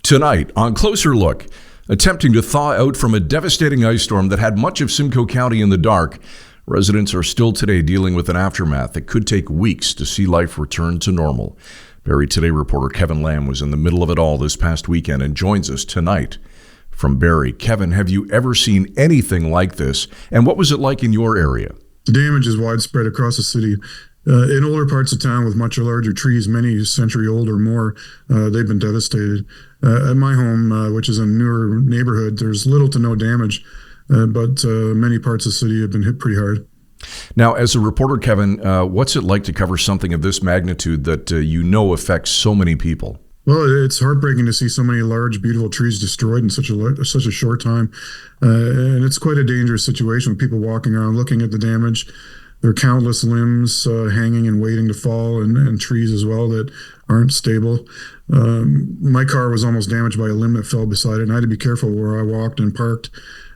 Tonight, on Closer Look, attempting to thaw out from a devastating ice storm that had much of Simcoe County in the dark, residents are still today dealing with an aftermath that could take weeks to see life return to normal. BarrieToday reporter Kevin Lamb was in the middle of it all this past weekend and joins us tonight from Barrie. Kevin, have you ever seen anything like this, and what was it like in your area? The damage is widespread across the city. In older parts of town with much larger trees, many a century old or more, they've been devastated. At my home, which is a newer neighborhood, there's little to no damage, but many parts of the city have been hit pretty hard. Now, as a reporter, Kevin, what's it like to cover something of this magnitude that affects so many people? Well, it's heartbreaking to see so many large, beautiful trees destroyed in such a short time. And it's quite a dangerous situation with people walking around looking at the damage. There are countless limbs hanging and waiting to fall, and trees as well that aren't stable. My car was almost damaged by a limb that fell beside it, and I had to be careful where I walked and parked.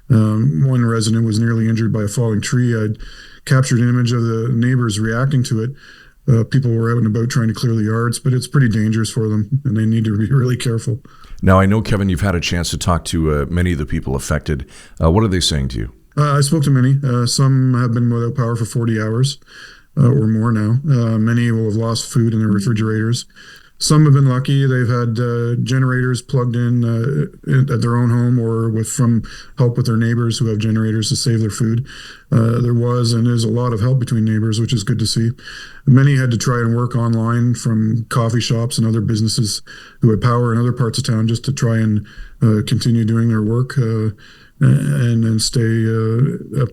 One resident was nearly injured by a falling tree. I'd captured an image of the neighbors reacting to it. People were out and about trying to clear the yards, but it's pretty dangerous for them, and they need to be really careful. Now, I know, Kevin, you've had a chance to talk to many of the people affected. What are they saying to you? I spoke to many. Some have been without power for 40 hours or more now. Many will have lost food in their refrigerators. Some have been lucky. They've had generators plugged in at their own home or from help with their neighbors who have generators to save their food. There was and is a lot of help between neighbors, which is good to see. Many had to try and work online from coffee shops and other businesses who had power in other parts of town just to try and continue doing their work and stay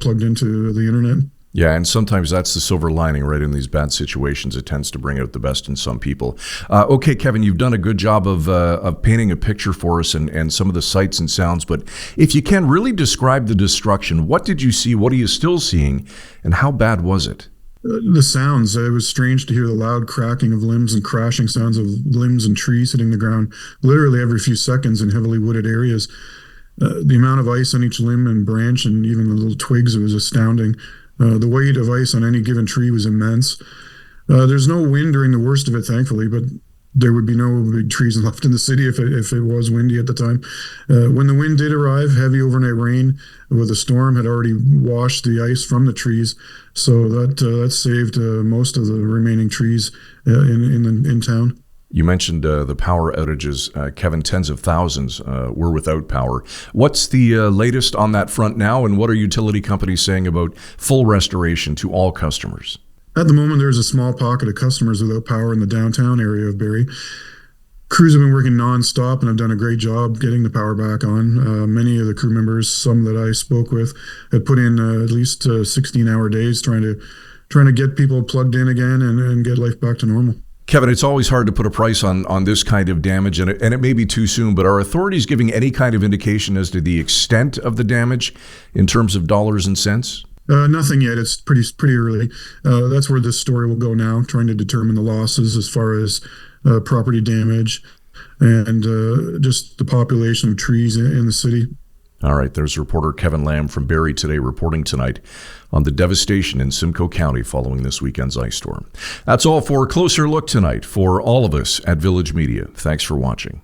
plugged into the internet. Yeah, and sometimes that's the silver lining, right? In these bad situations, it tends to bring out the best in some people. Okay, Kevin, you've done a good job of painting a picture for us and some of the sights and sounds, but if you can really describe the destruction, what did you see, what are you still seeing, and how bad was it? The sounds. It was strange to hear the loud cracking of limbs and crashing sounds of limbs and trees hitting the ground literally every few seconds in heavily wooded areas. The amount of ice on each limb and branch and even the little twigs, it was astounding. The weight of ice on any given tree was immense. There's no wind during the worst of it, thankfully, but there would be no big trees left in the city if it was windy at the time. When the wind did arrive, heavy overnight rain with a storm had already washed the ice from the trees, so that saved most of the remaining trees in town. You mentioned the power outages. Kevin, tens of thousands were without power. What's the latest on that front now, and what are utility companies saying about full restoration to all customers? At the moment, there's a small pocket of customers without power in the downtown area of Barrie. Crews have been working nonstop and have done a great job getting the power back on. Many of the crew members, some that I spoke with, had put in at least 16-hour days trying to get people plugged in again and get life back to normal. Kevin, it's always hard to put a price on this kind of damage, and it may be too soon, but are authorities giving any kind of indication as to the extent of the damage in terms of dollars and cents? Nothing yet. It's pretty early. That's where this story will go now, trying to determine the losses as far as property damage and just the population of trees in the city. All right, there's reporter Kevin Lamb from BarrieToday reporting tonight on the devastation in Simcoe County following this weekend's ice storm. That's all for a Closer Look tonight for all of us at Village Media. Thanks for watching.